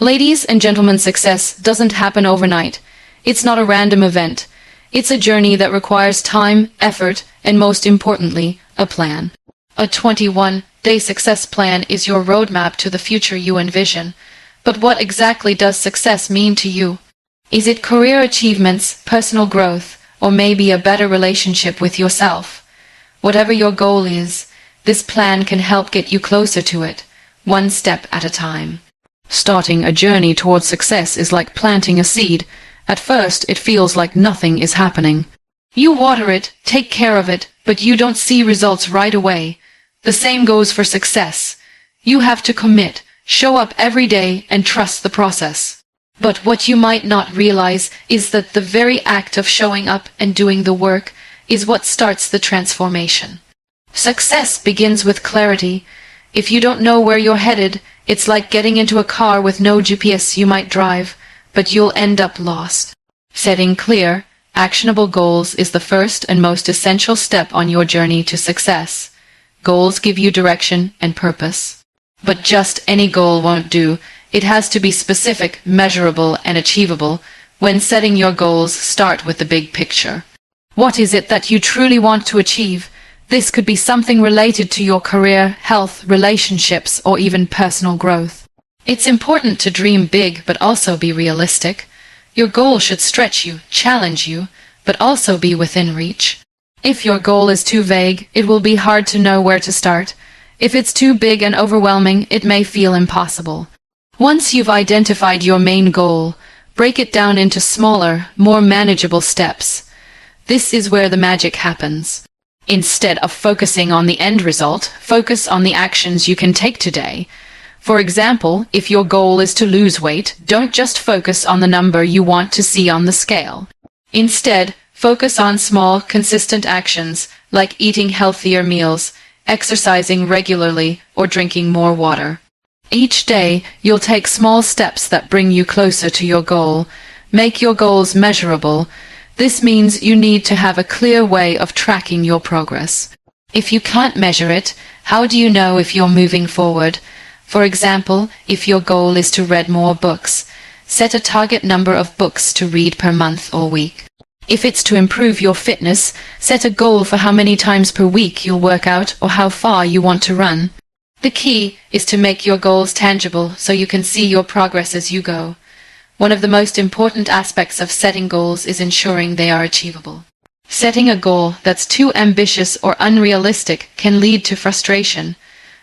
Ladies and gentlemen, success doesn't happen overnight. It's not a random event. It's a journey that requires time, effort, and most importantly, a plan. A 21-day success plan is your roadmap to the future you envision. But what exactly does success mean to you? Is it career achievements, personal growth, or maybe a better relationship with yourself? Whatever your goal is, this plan can help get you closer to it, one step at a time. Starting a journey towards success is like planting a seed. At first, it feels like nothing is happening. You water it, take care of it, but you don't see results right away. The same goes for success. You have to commit, show up every day, and trust the process. But what you might not realize is that the very act of showing up and doing the work is what starts the transformation. Success begins with clarity. If you don't know where you're headed, it's like getting into a car with no GPS. You might drive, but you'll end up lost. Setting clear, actionable goals is the first and most essential step on your journey to success. Goals give you direction and purpose. But just any goal won't do. It has to be specific, measurable, and achievable. When setting your goals, start with the big picture. What is it that you truly want to achieve? This could be something related to your career, health, relationships, or even personal growth. It's important to dream big but also be realistic. Your goal should stretch you, challenge you, but also be within reach. If your goal is too vague, it will be hard to know where to start. If it's too big and overwhelming, it may feel impossible. Once you've identified your main goal, break it down into smaller, more manageable steps. This is where the magic happens. Instead of focusing on the end result, focus on the actions you can take today. For example, if your goal is to lose weight, don't just focus on the number you want to see on the scale. Instead, focus on small, consistent actions, like eating healthier meals, exercising regularly, or drinking more water. Each day, you'll take small steps that bring you closer to your goal. Make your goals measurable. This means you need to have a clear way of tracking your progress. If you can't measure it, how do you know if you're moving forward? For example, if your goal is to read more books, set a target number of books to read per month or week. If it's to improve your fitness, set a goal for how many times per week you'll work out or how far you want to run. The key is to make your goals tangible so you can see your progress as you go. One of the most important aspects of setting goals is ensuring they are achievable. Setting a goal that's too ambitious or unrealistic can lead to frustration,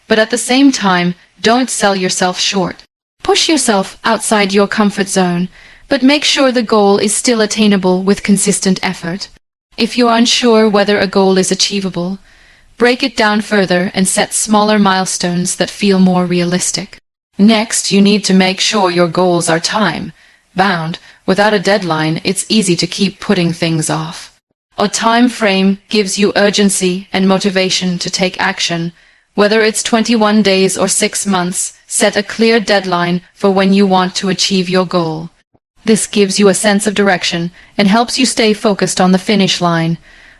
but at the same time, don't sell yourself short. Push yourself outside your comfort zone, but make sure the goal is still attainable with consistent effort. If you're unsure whether a goal is achievable, break it down further and set smaller milestones that feel more realistic. Next, you need to make sure your goals are time-bound. Without a deadline, it's easy to keep putting things off. A time frame gives you urgency and motivation to take action. Whether it's 21 days or 6 months, set a clear deadline for when you want to achieve your goal. This gives you a sense of direction and helps you stay focused on the finish line.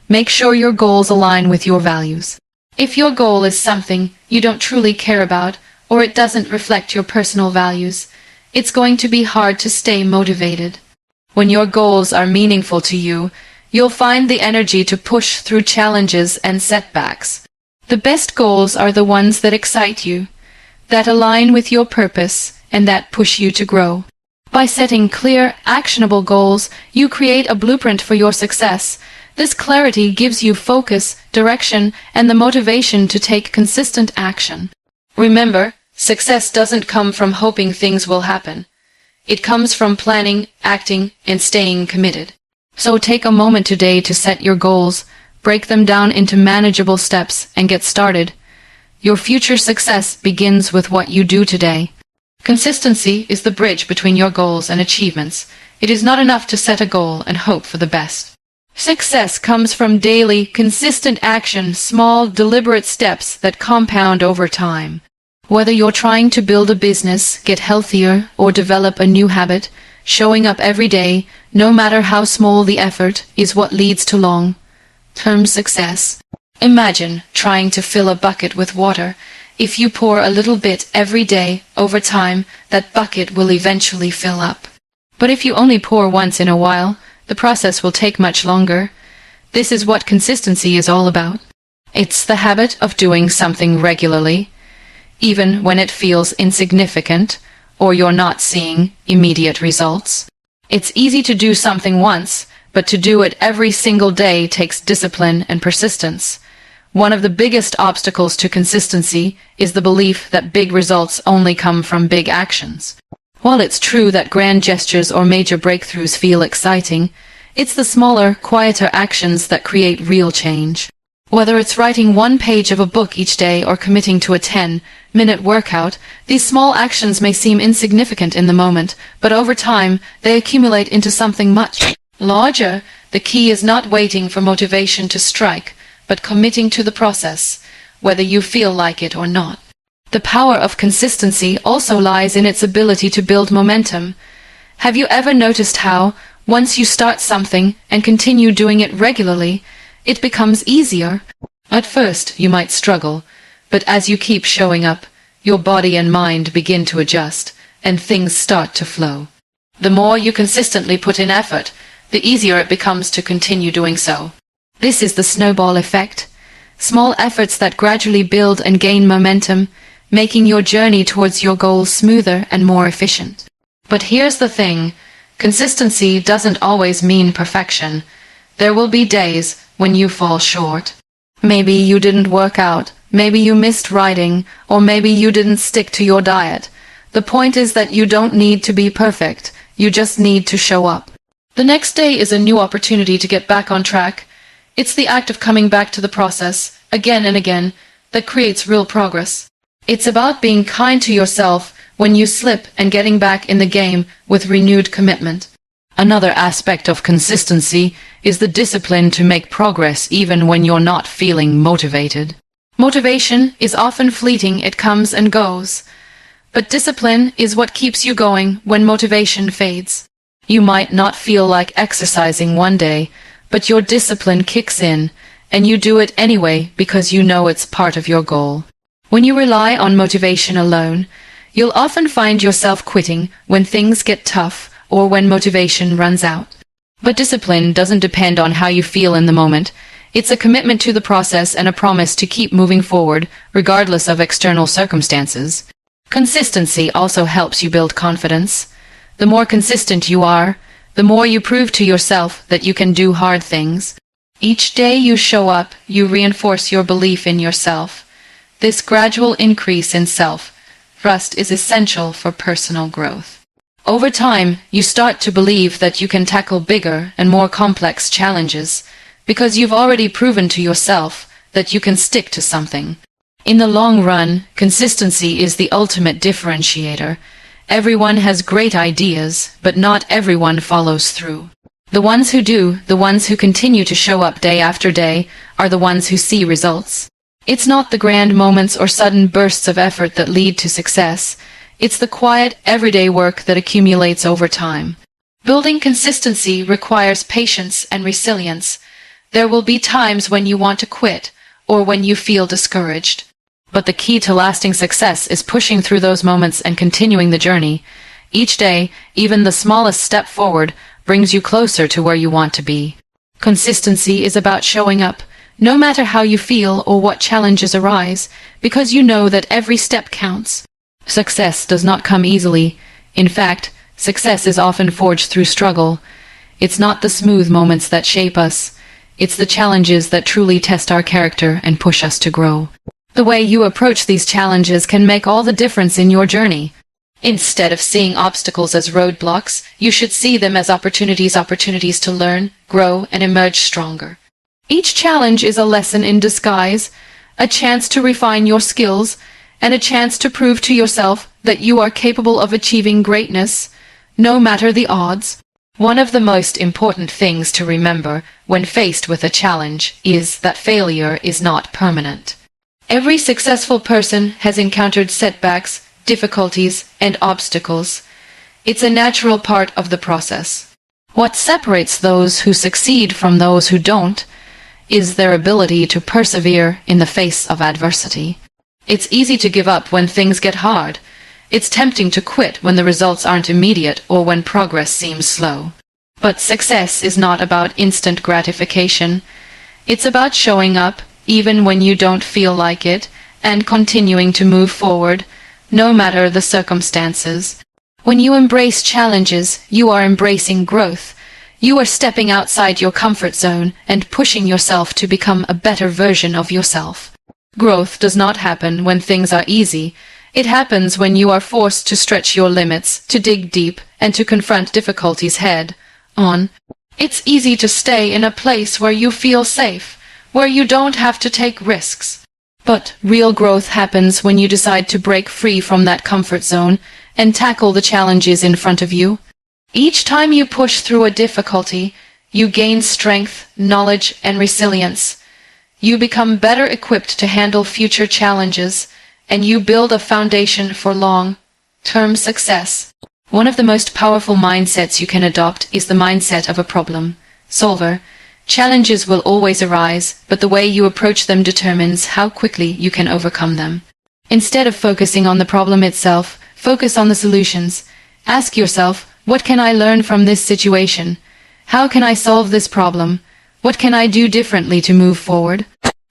Make sure your goals align with your values. If your goal is something you don't truly care about, or it doesn't reflect your personal values, it's going to be hard to stay motivated. When your goals are meaningful to you, you'll find the energy to push through challenges and setbacks. The best goals are the ones that excite you, that align with your purpose, and that push you to grow. By setting clear, actionable goals, you create a blueprint for your success. This clarity gives you focus, direction, and the motivation to take consistent action. Remember, success doesn't come from hoping things will happen. It comes from planning, acting, and staying committed. So take a moment today to set your goals, break them down into manageable steps, and get started. Your future success begins with what you do today. Consistency is the bridge between your goals and achievements. It is not enough to set a goal and hope for the best. Success comes from daily, consistent action, small, deliberate steps that compound over time. Whether you're trying to build a business, get healthier, or develop a new habit, showing up every day, no matter how small the effort, is what leads to long-term success. Imagine trying to fill a bucket with water. If you pour a little bit every day, over time, that bucket will eventually fill up. But if you only pour once in a while, the process will take much longer. This is what consistency is all about. It's the habit of doing something regularly, even when it feels insignificant or you're not seeing immediate results. It's easy to do something once, but to do it every single day takes discipline and persistence. One of the biggest obstacles to consistency is the belief that big results only come from big actions. While it's true that grand gestures or major breakthroughs feel exciting, it's the smaller, quieter actions that create real change. Whether it's writing one page of a book each day or committing to a 10-minute workout, these small actions may seem insignificant in the moment, but over time, they accumulate into something much larger. The key is not waiting for motivation to strike, but committing to the process, whether you feel like it or not. The power of consistency also lies in its ability to build momentum. Have you ever noticed how, once you start something and continue doing it regularly, it becomes easier? At first, you might struggle, but as you keep showing up, your body and mind begin to adjust, and things start to flow. The more you consistently put in effort, the easier it becomes to continue doing so. This is the snowball effect. Small efforts that gradually build and gain momentum, making your journey towards your goals smoother and more efficient. But here's the thing, consistency doesn't always mean perfection. There will be days when you fall short. Maybe you didn't work out, maybe you missed writing, or maybe you didn't stick to your diet. The point is that you don't need to be perfect, you just need to show up. The next day is a new opportunity to get back on track. It's the act of coming back to the process, again and again, that creates real progress. It's about being kind to yourself when you slip and getting back in the game with renewed commitment. Another aspect of consistency is the discipline to make progress even when you're not feeling motivated. Motivation is often fleeting, it comes and goes. But discipline is what keeps you going when motivation fades. You might not feel like exercising one day, but your discipline kicks in, and you do it anyway because you know it's part of your goal. When you rely on motivation alone, you'll often find yourself quitting when things get tough or when motivation runs out. But discipline doesn't depend on how you feel in the moment. It's a commitment to the process and a promise to keep moving forward, regardless of external circumstances. Consistency also helps you build confidence. The more consistent you are, the more you prove to yourself that you can do hard things. Each day you show up, you reinforce your belief in yourself. This gradual increase in self-trust is essential for personal growth. Over time, you start to believe that you can tackle bigger and more complex challenges, because you've already proven to yourself that you can stick to something. In the long run, consistency is the ultimate differentiator. Everyone has great ideas, but not everyone follows through. The ones who do, the ones who continue to show up day after day, are the ones who see results. It's not the grand moments or sudden bursts of effort that lead to success. It's the quiet, everyday work that accumulates over time. Building consistency requires patience and resilience. There will be times when you want to quit, or when you feel discouraged. But the key to lasting success is pushing through those moments and continuing the journey. Each day, even the smallest step forward, brings you closer to where you want to be. Consistency is about showing up, no matter how you feel or what challenges arise, because you know that every step counts. Success does not come easily. In fact, success is often forged through struggle. It's not the smooth moments that shape us. It's the challenges that truly test our character and push us to grow. The way you approach these challenges can make all the difference in your journey. Instead of seeing obstacles as roadblocks, you should see them as opportunities to learn, grow, and emerge stronger. Each challenge is a lesson in disguise, a chance to refine your skills, and a chance to prove to yourself that you are capable of achieving greatness, no matter the odds. One of the most important things to remember when faced with a challenge is that failure is not permanent. Every successful person has encountered setbacks, difficulties, and obstacles. It's a natural part of the process. What separates those who succeed from those who don't is their ability to persevere in the face of adversity. It's easy to give up when things get hard. It's tempting to quit when the results aren't immediate or when progress seems slow. But success is not about instant gratification. It's about showing up, even when you don't feel like it, and continuing to move forward, no matter the circumstances. When you embrace challenges, you are embracing growth. You are stepping outside your comfort zone and pushing yourself to become a better version of yourself. Growth does not happen when things are easy. It happens when you are forced to stretch your limits, to dig deep, and to confront difficulties head on. It's easy to stay in a place where you feel safe, where you don't have to take risks. But real growth happens when you decide to break free from that comfort zone and tackle the challenges in front of you. Each time you push through a difficulty, you gain strength, knowledge, and resilience. You become better equipped to handle future challenges, and you build a foundation for long-term success. One of the most powerful mindsets you can adopt is the mindset of a problem solver. Challenges will always arise, but the way you approach them determines how quickly you can overcome them. Instead of focusing on the problem itself, focus on the solutions. Ask yourself, what can I learn from this situation? How can I solve this problem? What can I do differently to move forward?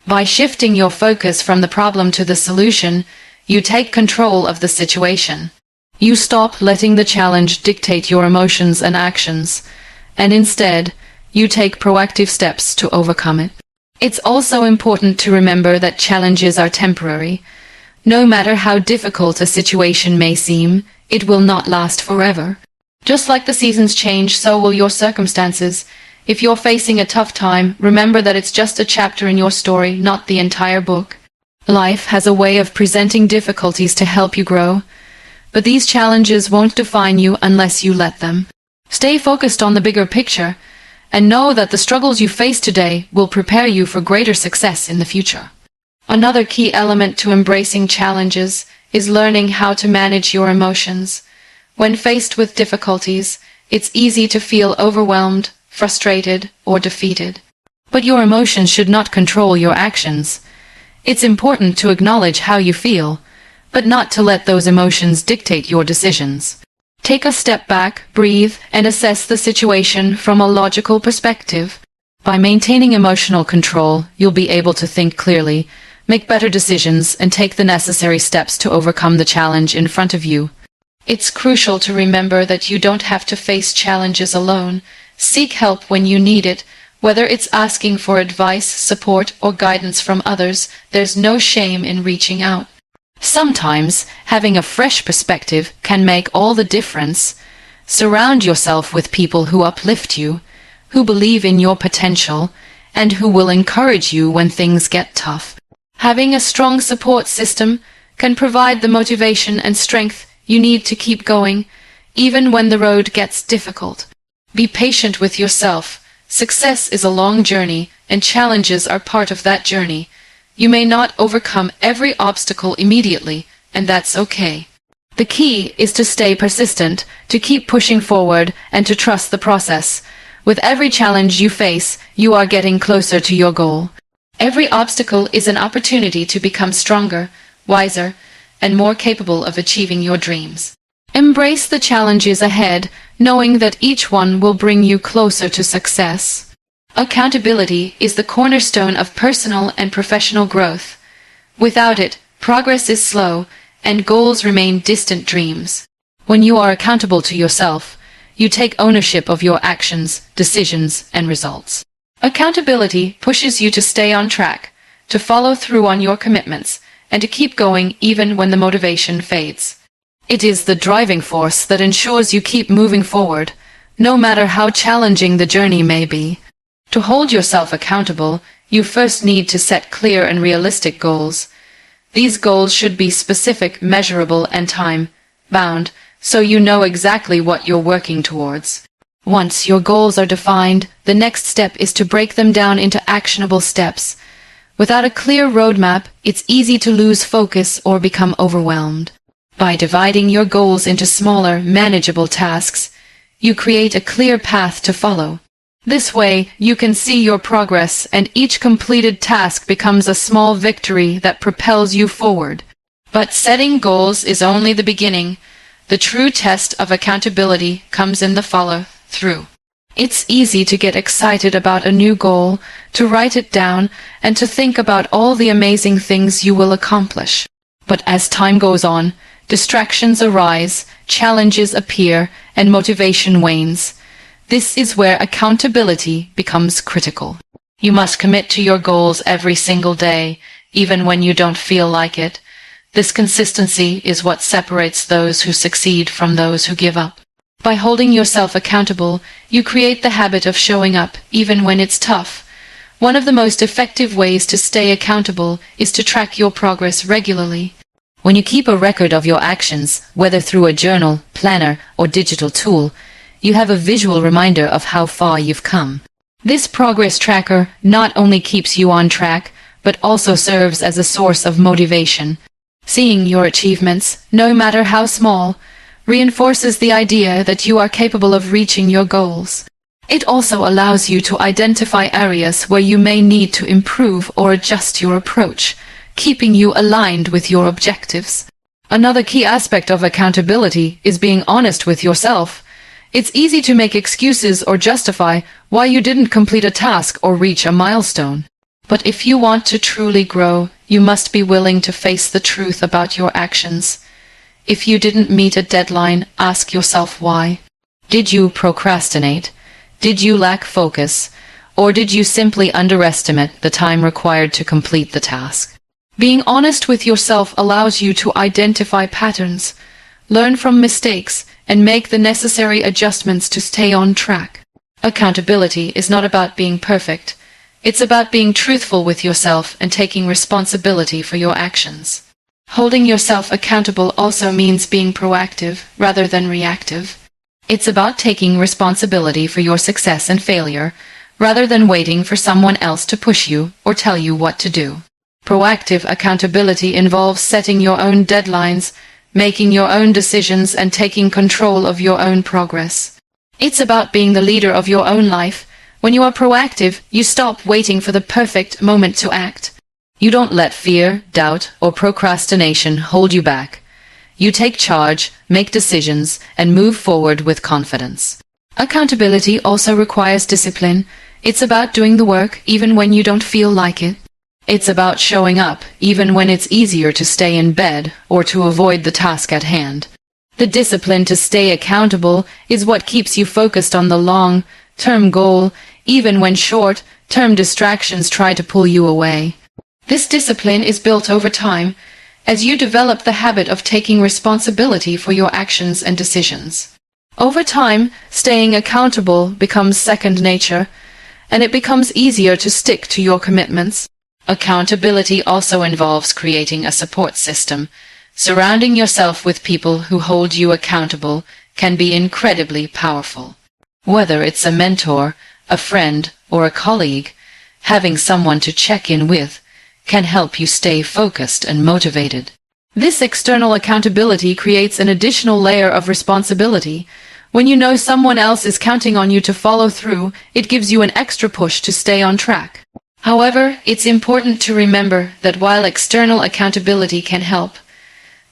By shifting your focus from the problem to the solution, you take control of the situation. You stop letting the challenge dictate your emotions and actions, and instead, you take proactive steps to overcome it. It's also important to remember that challenges are temporary. No matter how difficult a situation may seem, it will not last forever. Just like the seasons change, so will your circumstances. If you're facing a tough time, remember that it's just a chapter in your story, not the entire book. Life has a way of presenting difficulties to help you grow. But these challenges won't define you unless you let them. Stay focused on the bigger picture, and know that the struggles you face today will prepare you for greater success in the future. Another key element to embracing challenges is learning how to manage your emotions. When faced with difficulties, it's easy to feel overwhelmed, frustrated, or defeated. But your emotions should not control your actions. It's important to acknowledge how you feel, but not to let those emotions dictate your decisions. Take a step back, breathe, and assess the situation from a logical perspective. By maintaining emotional control, you'll be able to think clearly, make better decisions, and take the necessary steps to overcome the challenge in front of you. It's crucial to remember that you don't have to face challenges alone. Seek help when you need it. Whether it's asking for advice, support, or guidance from others, there's no shame in reaching out. Sometimes, having a fresh perspective can make all the difference. Surround yourself with people who uplift you, who believe in your potential, and who will encourage you when things get tough. Having a strong support system can provide the motivation and strength you need to keep going, even when the road gets difficult. Be patient with yourself. Success is a long journey, and challenges are part of that journey. You may not overcome every obstacle immediately, and that's okay. The key is to stay persistent, to keep pushing forward, and to trust the process. With every challenge you face, you are getting closer to your goal. Every obstacle is an opportunity to become stronger, wiser, and more capable of achieving your dreams. Embrace the challenges ahead, knowing that each one will bring you closer to success. Accountability is the cornerstone of personal and professional growth. Without it, progress is slow, and goals remain distant dreams. When you are accountable to yourself, you take ownership of your actions, decisions, and results. Accountability pushes you to stay on track, to follow through on your commitments, and to keep going even when the motivation fades. It is the driving force that ensures you keep moving forward, no matter how challenging the journey may be. To hold yourself accountable, you first need to set clear and realistic goals. These goals should be specific, measurable, and time-bound, so you know exactly what you're working towards. Once your goals are defined, the next step is to break them down into actionable steps. Without a clear roadmap, it's easy to lose focus or become overwhelmed. By dividing your goals into smaller, manageable tasks, you create a clear path to follow. This way, you can see your progress, and each completed task becomes a small victory that propels you forward. But setting goals is only the beginning. The true test of accountability comes in the follow-through. It's easy to get excited about a new goal, to write it down, and to think about all the amazing things you will accomplish. But as time goes on, distractions arise, challenges appear, and motivation wanes. This is where accountability becomes critical. You must commit to your goals every single day, even when you don't feel like it. This consistency is what separates those who succeed from those who give up. By holding yourself accountable, you create the habit of showing up, even when it's tough. One of the most effective ways to stay accountable is to track your progress regularly. When you keep a record of your actions, whether through a journal, planner, or digital tool, you have a visual reminder of how far you've come. This progress tracker not only keeps you on track, but also serves as a source of motivation. Seeing your achievements, no matter how small, reinforces the idea that you are capable of reaching your goals. It also allows you to identify areas where you may need to improve or adjust your approach, keeping you aligned with your objectives. Another key aspect of accountability is being honest with yourself. It's easy to make excuses or justify why you didn't complete a task or reach a milestone. But if you want to truly grow, you must be willing to face the truth about your actions. If you didn't meet a deadline, ask yourself why. Did you procrastinate? Did you lack focus? Or did you simply underestimate the time required to complete the task? Being honest with yourself allows you to identify patterns, learn from mistakes, and make the necessary adjustments to stay on track. Accountability is not about being perfect. It's about being truthful with yourself and taking responsibility for your actions. Holding yourself accountable also means being proactive rather than reactive. It's about taking responsibility for your success and failure, rather than waiting for someone else to push you or tell you what to do. Proactive accountability involves setting your own deadlines, making your own decisions, and taking control of your own progress. It's about being the leader of your own life. When you are proactive, you stop waiting for the perfect moment to act. You don't let fear, doubt, or procrastination hold you back. You take charge, make decisions, and move forward with confidence. Accountability also requires discipline. It's about doing the work even when you don't feel like it. It's about showing up, even when it's easier to stay in bed or to avoid the task at hand. The discipline to stay accountable is what keeps you focused on the long-term goal, even when short-term distractions try to pull you away. This discipline is built over time, as you develop the habit of taking responsibility for your actions and decisions. Over time, staying accountable becomes second nature, and it becomes easier to stick to your commitments. Accountability also involves creating a support system. Surrounding yourself with people who hold you accountable can be incredibly powerful. Whether it's a mentor, a friend, or a colleague, having someone to check in with can help you stay focused and motivated. This external accountability creates an additional layer of responsibility. When you know someone else is counting on you to follow through, it gives you an extra push to stay on track. However, it's important to remember that while external accountability can help,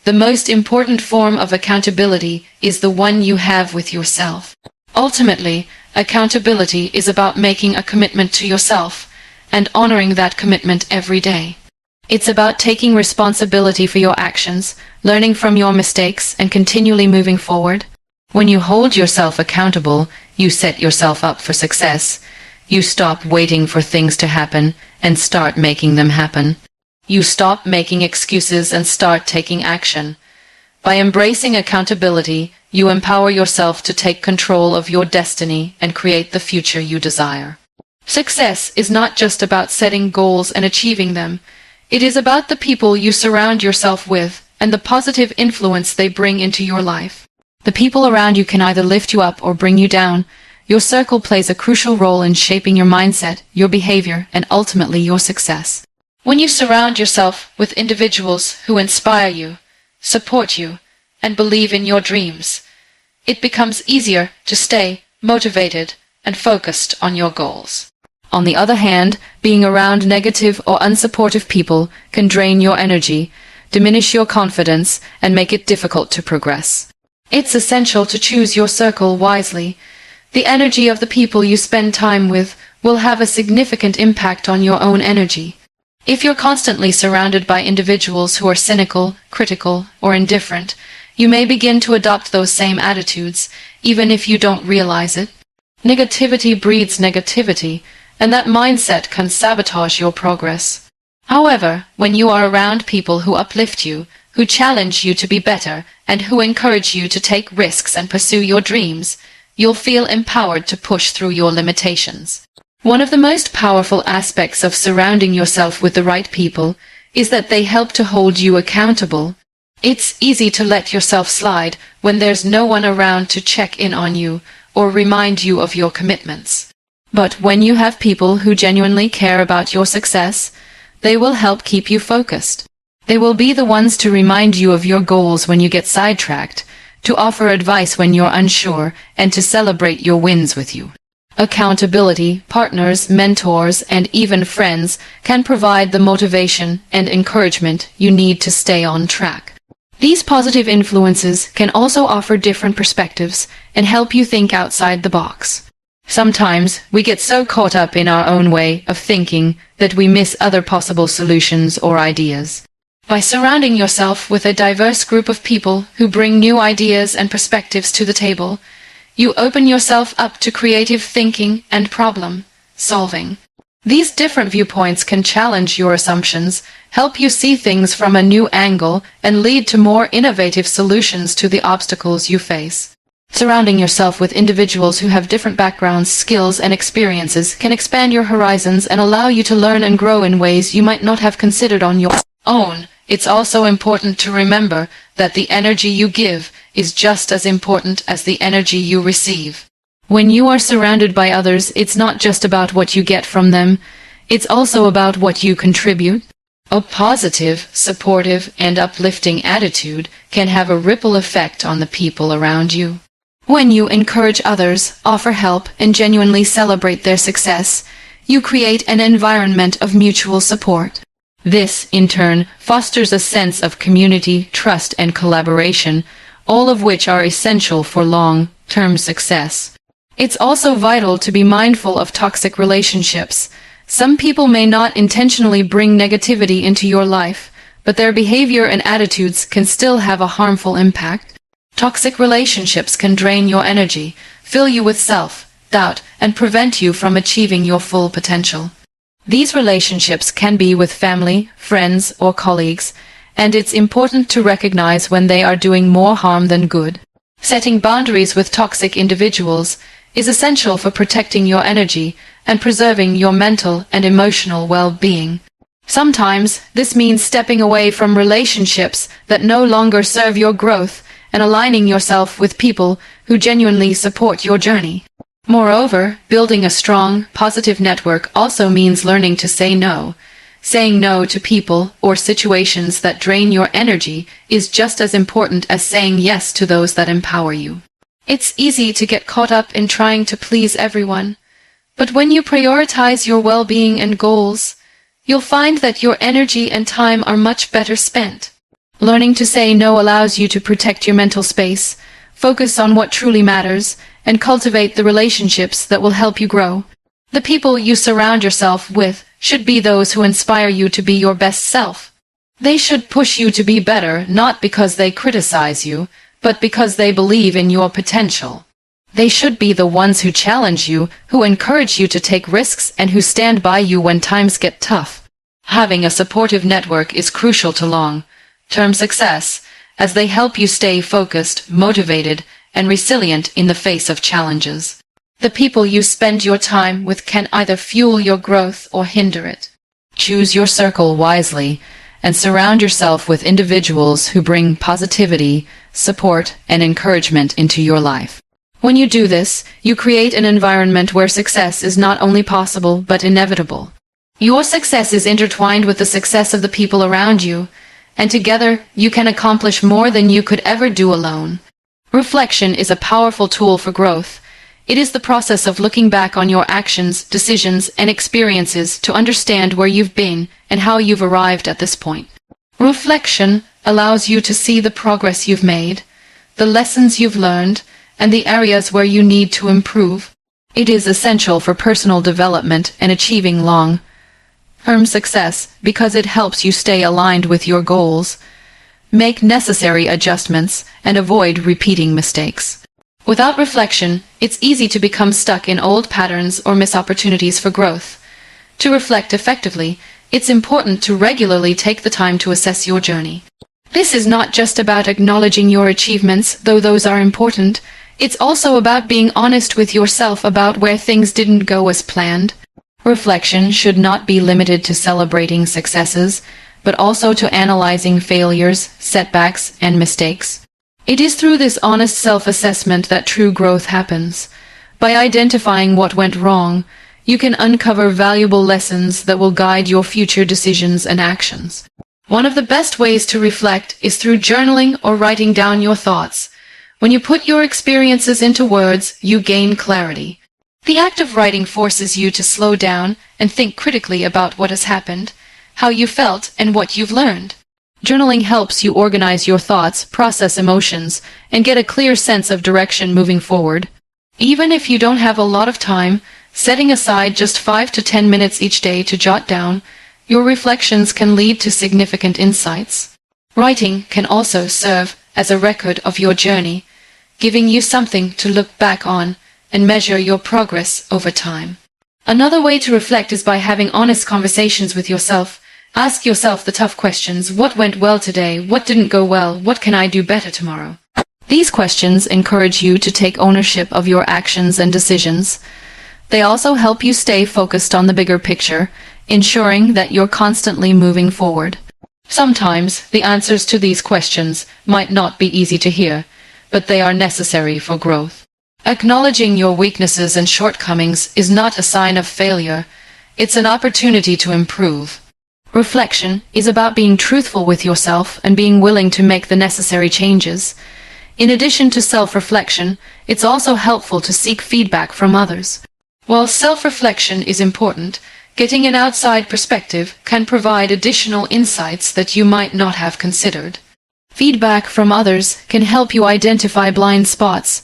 the most important form of accountability is the one you have with yourself. Ultimately, accountability is about making a commitment to yourself and honoring that commitment every day. It's about taking responsibility for your actions, learning from your mistakes, and continually moving forward. When you hold yourself accountable, you set yourself up for success. You stop waiting for things to happen and start making them happen. You stop making excuses and start taking action. By embracing accountability, you empower yourself to take control of your destiny and create the future you desire. Success is not just about setting goals and achieving them. It is about the people you surround yourself with and the positive influence they bring into your life. The people around you can either lift you up or bring you down. Your circle plays a crucial role in shaping your mindset, your behavior, and ultimately your success. When you surround yourself with individuals who inspire you, support you, and believe in your dreams, it becomes easier to stay motivated and focused on your goals. On the other hand, being around negative or unsupportive people can drain your energy, diminish your confidence, and make it difficult to progress. It's essential to choose your circle wisely. The energy of the people you spend time with will have a significant impact on your own energy. If you're constantly surrounded by individuals who are cynical, critical, or indifferent, you may begin to adopt those same attitudes, even if you don't realize it. Negativity breeds negativity, and that mindset can sabotage your progress. However, when you are around people who uplift you, who challenge you to be better, and who encourage you to take risks and pursue your dreams, you'll feel empowered to push through your limitations. One of the most powerful aspects of surrounding yourself with the right people is that they help to hold you accountable. It's easy to let yourself slide when there's no one around to check in on you or remind you of your commitments. But when you have people who genuinely care about your success, they will help keep you focused. They will be the ones to remind you of your goals when you get sidetracked, to offer advice when you're unsure, and to celebrate your wins with you. Accountability, partners, mentors, and even friends can provide the motivation and encouragement you need to stay on track. These positive influences can also offer different perspectives and help you think outside the box. Sometimes we get so caught up in our own way of thinking that we miss other possible solutions or ideas. By surrounding yourself with a diverse group of people who bring new ideas and perspectives to the table, you open yourself up to creative thinking and problem solving. These different viewpoints can challenge your assumptions, help you see things from a new angle, and lead to more innovative solutions to the obstacles you face. Surrounding yourself with individuals who have different backgrounds, skills, and experiences can expand your horizons and allow you to learn and grow in ways you might not have considered on your own. It's also important to remember that the energy you give is just as important as the energy you receive. When you are surrounded by others, it's not just about what you get from them, it's also about what you contribute. A positive, supportive, and uplifting attitude can have a ripple effect on the people around you. When you encourage others, offer help, and genuinely celebrate their success, you create an environment of mutual support. This, in turn, fosters a sense of community, trust, and collaboration, all of which are essential for long-term success. It's also vital to be mindful of toxic relationships. Some people may not intentionally bring negativity into your life, but their behavior and attitudes can still have a harmful impact. Toxic relationships can drain your energy, fill you with self-doubt, and prevent you from achieving your full potential. These relationships can be with family, friends, or colleagues, and it's important to recognize when they are doing more harm than good. Setting boundaries with toxic individuals is essential for protecting your energy and preserving your mental and emotional well-being. Sometimes this means stepping away from relationships that no longer serve your growth and aligning yourself with people who genuinely support your journey. Moreover, building a strong, positive network also means learning to say no. Saying no to people or situations that drain your energy is just as important as saying yes to those that empower you. It's easy to get caught up in trying to please everyone, but when you prioritize your well-being and goals, you'll find that your energy and time are much better spent. Learning to say no allows you to protect your mental space, focus on what truly matters, and cultivate the relationships that will help you grow. The people you surround yourself with should be those who inspire you to be your best self. They should push you to be better, not because they criticize you, but because they believe in your potential. They should be the ones who challenge you, who encourage you to take risks, and who stand by you when times get tough. Having a supportive network is crucial to long-term success, as they help you stay focused, motivated, and resilient in the face of challenges. The people you spend your time with can either fuel your growth or hinder it. Choose your circle wisely and surround yourself with individuals who bring positivity, support, and encouragement into your life. When you do this, you create an environment where success is not only possible but inevitable. Your success is intertwined with the success of the people around you, and together you can accomplish more than you could ever do alone. Reflection is a powerful tool for growth. It is the process of looking back on your actions, decisions, and experiences to understand where you've been and how you've arrived at this point. Reflection allows you to see the progress you've made, the lessons you've learned, and the areas where you need to improve. It is essential for personal development and achieving long-term success because it helps you stay aligned with your goals, make necessary adjustments, and avoid repeating mistakes. Without reflection, it's easy to become stuck in old patterns or miss opportunities for growth. To reflect effectively, it's important to regularly take the time to assess your journey. This is not just about acknowledging your achievements, though those are important. It's also about being honest with yourself about where things didn't go as planned. Reflection should not be limited to celebrating successes, but also to analyzing failures, setbacks, and mistakes. It is through this honest self-assessment that true growth happens. By identifying what went wrong, you can uncover valuable lessons that will guide your future decisions and actions. One of the best ways to reflect is through journaling or writing down your thoughts. When you put your experiences into words, you gain clarity. The act of writing forces you to slow down and think critically about what has happened, how you felt, and what you've learned. Journaling helps you organize your thoughts, process emotions, and get a clear sense of direction moving forward. Even if you don't have a lot of time, setting aside just 5 to 10 minutes each day to jot down your reflections can lead to significant insights. Writing can also serve as a record of your journey, giving you something to look back on and measure your progress over time. Another way to reflect is by having honest conversations with yourself. Ask yourself the tough questions. What went well today? What didn't go well? What can I do better tomorrow? These questions encourage you to take ownership of your actions and decisions. They also help you stay focused on the bigger picture, ensuring that you're constantly moving forward. Sometimes the answers to these questions might not be easy to hear, but they are necessary for growth. Acknowledging your weaknesses and shortcomings is not a sign of failure. It's an opportunity to improve. Reflection is about being truthful with yourself and being willing to make the necessary changes. In addition to self-reflection, it's also helpful to seek feedback from others. While self-reflection is important, getting an outside perspective can provide additional insights that you might not have considered. Feedback from others can help you identify blind spots,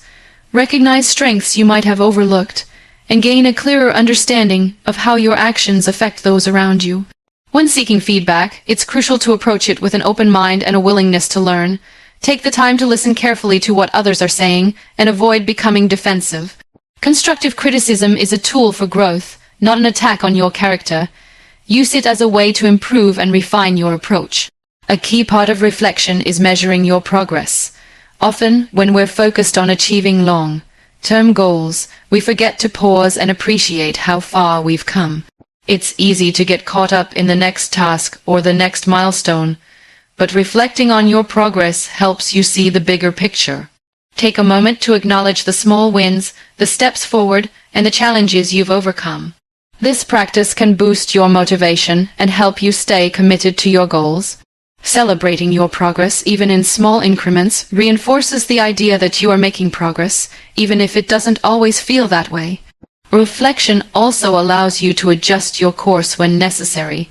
recognize strengths you might have overlooked, and gain a clearer understanding of how your actions affect those around you. When seeking feedback, it's crucial to approach it with an open mind and a willingness to learn. Take the time to listen carefully to what others are saying and avoid becoming defensive. Constructive criticism is a tool for growth, not an attack on your character. Use it as a way to improve and refine your approach. A key part of reflection is measuring your progress. Often, when we're focused on achieving long-term goals, we forget to pause and appreciate how far we've come. It's easy to get caught up in the next task or the next milestone, but reflecting on your progress helps you see the bigger picture. Take a moment to acknowledge the small wins, the steps forward, and the challenges you've overcome. This practice can boost your motivation and help you stay committed to your goals. Celebrating your progress, even in small increments, reinforces the idea that you are making progress, even if it doesn't always feel that way. Reflection also allows you to adjust your course when necessary.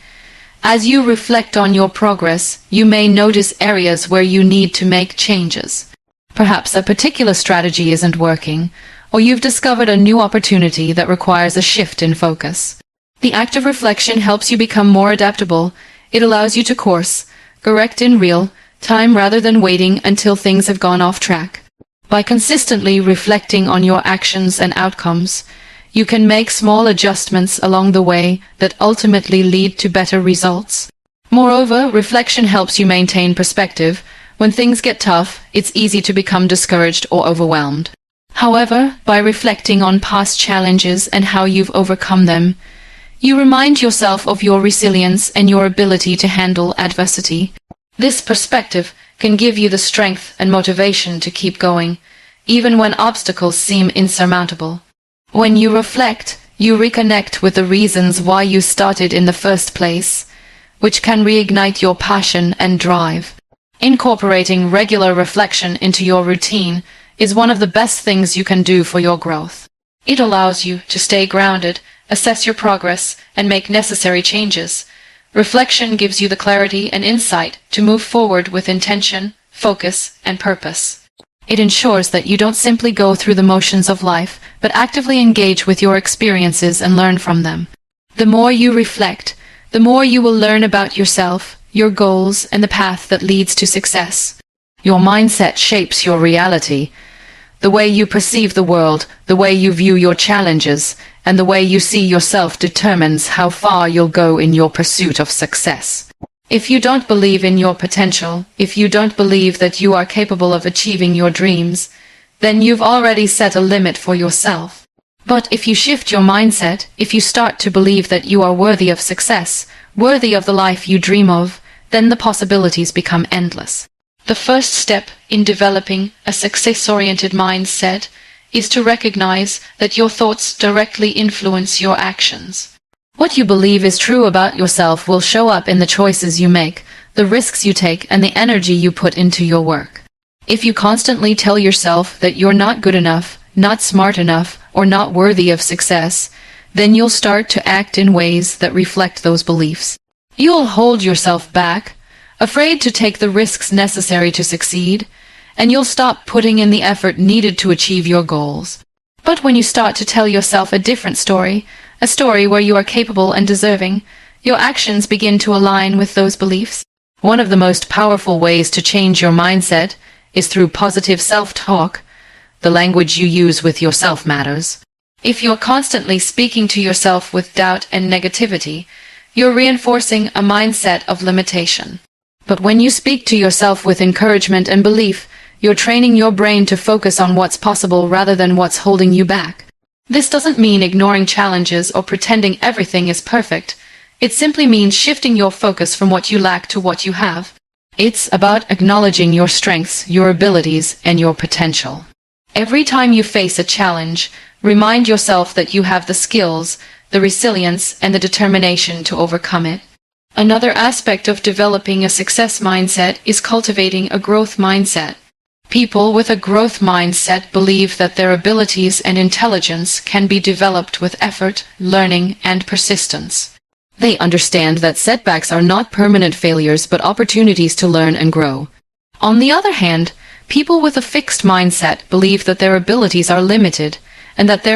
As you reflect on your progress, you may notice areas where you need to make changes. Perhaps a particular strategy isn't working, or you've discovered a new opportunity that requires a shift in focus. The act of reflection helps you become more adaptable. It allows you to correct in real time rather than waiting until things have gone off track. By consistently reflecting on your actions and outcomes, you can make small adjustments along the way that ultimately lead to better results. Moreover, reflection helps you maintain perspective. When things get tough, it's easy to become discouraged or overwhelmed. However, by reflecting on past challenges and how you've overcome them, you remind yourself of your resilience and your ability to handle adversity. This perspective can give you the strength and motivation to keep going, even when obstacles seem insurmountable. When you reflect, you reconnect with the reasons why you started in the first place, which can reignite your passion and drive. Incorporating regular reflection into your routine is one of the best things you can do for your growth. It allows you to stay grounded, assess your progress, and make necessary changes. Reflection gives you the clarity and insight to move forward with intention, focus, and purpose. It ensures that you don't simply go through the motions of life, but actively engage with your experiences and learn from them. The more you reflect, the more you will learn about yourself, your goals, and the path that leads to success. Your mindset shapes your reality. The way you perceive the world, the way you view your challenges, and the way you see yourself determines how far you'll go in your pursuit of success. If you don't believe in your potential, if you don't believe that you are capable of achieving your dreams, then you've already set a limit for yourself. But if you shift your mindset, if you start to believe that you are worthy of success, worthy of the life you dream of, then the possibilities become endless. The first step in developing a success-oriented mindset is to recognize that your thoughts directly influence your actions. What you believe is true about yourself will show up in the choices you make, the risks you take, and the energy you put into your work. If you constantly tell yourself that you're not good enough, not smart enough, or not worthy of success, then you'll start to act in ways that reflect those beliefs. You'll hold yourself back, afraid to take the risks necessary to succeed, and you'll stop putting in the effort needed to achieve your goals. But when you start to tell yourself a different story, a story where you are capable and deserving, your actions begin to align with those beliefs. One of the most powerful ways to change your mindset is through positive self-talk. The language you use with yourself matters. If you're constantly speaking to yourself with doubt and negativity, you're reinforcing a mindset of limitation. But when you speak to yourself with encouragement and belief, you're training your brain to focus on what's possible rather than what's holding you back. This doesn't mean ignoring challenges or pretending everything is perfect. It simply means shifting your focus from what you lack to what you have. It's about acknowledging your strengths, your abilities, and your potential. Every time you face a challenge, remind yourself that you have the skills, the resilience, and the determination to overcome it. Another aspect of developing a success mindset is cultivating a growth mindset. People with a growth mindset believe that their abilities and intelligence can be developed with effort, learning, and persistence. They understand that setbacks are not permanent failures but opportunities to learn and grow. On the other hand, people with a fixed mindset believe that their abilities are limited and that their